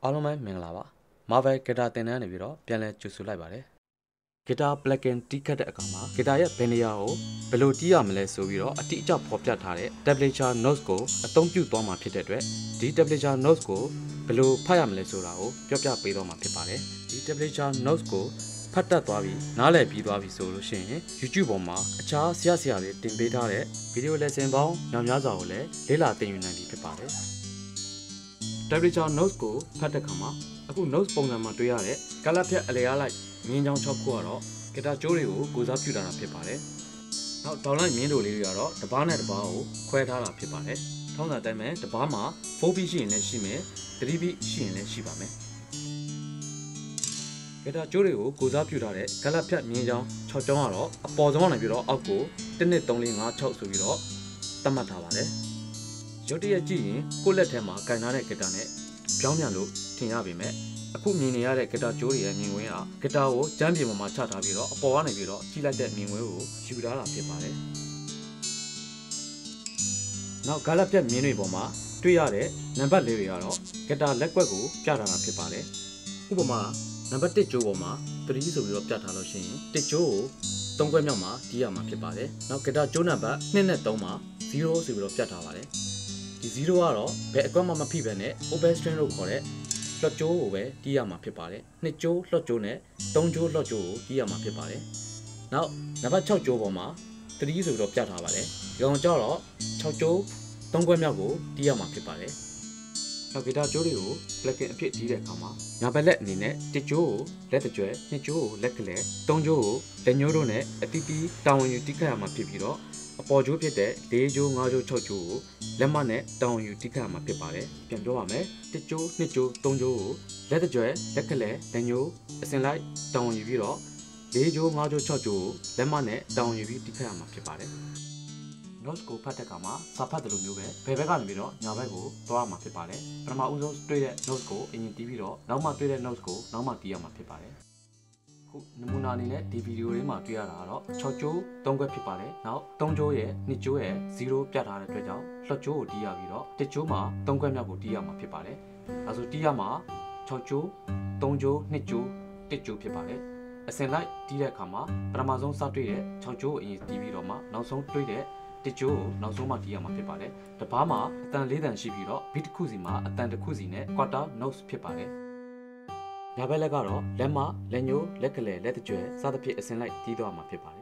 အားလုံးပဲမင်္ဂလာပါ Marvel ဂီတာသင်တန်းနေပြီးတော့ပြန်လည်ကြိုဆိုလိုက်ပါတယ်ဂီတာ plugin တီးခတ်တဲ့အခါမှာဂီတာရဲ့ဘယ်နေရာကိုဘယ်လိုတီးရမလဲဆိုပြီးတော့အတိအကျဖော်ပြထားတဲ့ tablature notes ကိုအသုံးပြုသွားမှာဖြစ်တဲ့အတွက်ဒီ tablature notes ကိုဘယ်လိုဖတ်ရမလဲဆိုတာကိုပြောပြပေးတော့မှာဖြစ်ပါတယ်ဒီ tablature notes ကိုဖတ်တတ်သွားပြီနားလည်ပြီးသွားပြီဆိုလို့ရှိရင် YouTube ပေါ်မှာအခြားဆရာတွေတင်ပေးထားတဲ့ video lesson ပေါင်းများစွာကိုလည်းလေ့လာသင်ယူနိုင်ပြီဖြစ်ပါတယ်Tablature notes ကိုဖတ်တဲ့အခါမှာအခု notes ပုံစံမှာတွေ့ရတဲ့ color ဖြတ်အလျားလိုက်မြင်းချောင်း6ခုကတော့ဂီတာကြိုးတွေကိုကိုစားပြုထားတာဖြစ်ပါတယ်။နောက် downline မြင်းတို့လေးတွေကတော့တစ်ပားနဲ့တစ်ပားကိုခွဲထားတာဖြစ်ပါတယ်။ထောင်းတာတိုင်းမဲ့တစ်ပားမှာ4 beat ရှိရင်လည်းရှိမယ်3 beat ရှိရင်လည်းရှိပါမယ်။ဂီတာကြိုးတွေကိုကိုစားပြုထားတဲ့ color ဖြတ်မြင်းချောင်း6ချောင်းကတော့အပေါ်ဆုံးကနေပြီးတော့အောက်ကို1 2 3 4 5 6ဆိုပြီးတော့သတ်မှတ်ထားပါတယ်။ရုပ်တရက်ကြည့်ရင်ကိုယ့်လက်ထဲမှာကင်ထားတဲ့ဂီတာနဲ့ပြောင်းပြန်လို့ထင်ရပေမဲ့အခုမြင်နေရတဲ့ဂီတာကြိုးတွေရဲ့မြင်ကွင်းဟာဂီတာကိုကျမ်းပြင်ပေါ်မှာချထားပြီးတော့အပေါ်ကနေပြီးတော့ကြီးလိုက်တဲ့မြင်ကွင်းကိုယူထားတာဖြစ်ပါတယ်။နောက်ဂါလက်ပြက်မြင်းတွေပေါ်မှာတွေ့ရတဲ့နံပါတ်လေးတွေကတော့ဂီတာလက်ကွက်ကိုပြထားတာဖြစ်ပါတယ်။ဥပမာနံပါတ်1ကြိုးပေါ်မှာ3ဆိုပြီးတော့ပြထားလို့ရှိရင်1ကြိုးကို3ခွဲမြောက်မှာတီးရမှာဖြစ်ပါတယ်။နောက်ဂီတာကြိုးနံပါတ်2နဲ့3မှာ0ဆိုပြီးတော့ပြထားပါတယ်။ဒီ0ကတော့ဘယ်အကွက်မှမဖိဘဲနဲ့ open string လို့ခေါ်တဲ့လွှတ်ကြိုးကိုပဲတီးရမှာဖြစ်ပါတယ်။2ကြိုးလွှတ်ကြိုးနဲ့3ကြိုးလွှတ်ကြိုးကိုတီးရမှာဖြစ်ပါတယ်။နောက်နံပါတ်6ကြိုးပေါ်မှာ3ဆိုပြီးတော့ပြထားပါတယ်။ဒီကောင်ကျတော့6ကြိုး3ခွဲမြောက်ကိုတီးရမှာဖြစ်ပါတယ်။နောက်ဂီတာကြိုးတွေကို plugin အဖြစ်တီးတဲ့အခါမှာညာဘက်လက်အနေနဲ့1ကြိုးကိုလက်တကြွယ်2ကြိုးကိုလက်ကလေး3ကြိုးကိုလက်ညှိုးတို့နဲ့အတီးတီးတာဝန်ယူတီးခတ်ရမှာဖြစ်ပြီးတော့အပေါ်ကျိုးဖြစ်တဲ့4ကျိုး5ကျိုး6ကျိုးကိုလက်မနဲ့တောင်းယူတိခတ်မှာဖြစ်ပါတယ်ပြန်ပြောပါမယ်1ကျိုး2ကျိုး3ကျိုးကိုလက်တကြွယ်လက်ကလေးလက်ညိုးအစင်လိုက်တောင်းယူပြီးတော့4ကျိုး5ကျိုး6ကျိုးကိုလက်မနဲ့တောင်းယူပြီးတိခတ်ရမှာဖြစ်ပါတယ် notes ကိုဖတ်တဲ့အခါမှာစာဖတ်တယ်လို့မျိုးပဲဘယ်ဘက်ကနေပြီးတော့ညာဘက်ကိုသွားရမှာဖြစ်ပါတယ်ပထမဦးဆုံးတွေ့တဲ့ notes ကိုအရင်တီးပြီးတော့နောက်မှတွေ့တဲ့ notes ကိုနောက်မှတီးရမှာဖြစ်ပါတယ်ခုနမူနာအနေနဲ့ဒီဗီဒီယိုလေးမှာတွေ့ရတာကတော့6ကျိုး3ခွက်ဖြစ်ပါတယ်။နောက်3ကျိုးရဲ့2ကျိုးရဲ့0ပြတ်ထားတဲ့အတွက်ကြောင့်လွှတ်ကျိုးကိုတီးရပြီးတော့1ကျိုးမှာ3ခွက်မြောက်ကိုတီးရမှာဖြစ်ပါတယ်။အဲဆိုတီးရမှာ6ကျိုး3ကျိုး2ကျိုး1ကျိုးဖြစ်ပါတယ်။အစင်လိုက်တီးတဲ့အခါမှာပထမဆုံးစတွေ့တဲ့6ကျိုးအရင်တီးပြီးတော့မှနောက်ဆုံးတွေ့တဲ့1ကျိုးကိုနောက်ဆုံးမှတီးရမှာဖြစ်ပါတယ်။တစ်ပားမှာအတန်4တန်ရှိပြီးတော့ beat တစ်ခုစီမှာအတန်တစ်ခုစီနဲ့ quarter notes ဖြစ်ပါတယ်။ညာဘက်လက်ကတော့လက်မလက်ညိုးလက်ကလေးလက်တကြွယ်စသဖြင့်အစင်လိုက်တီးသွားမှာဖြစ်ပါတယ်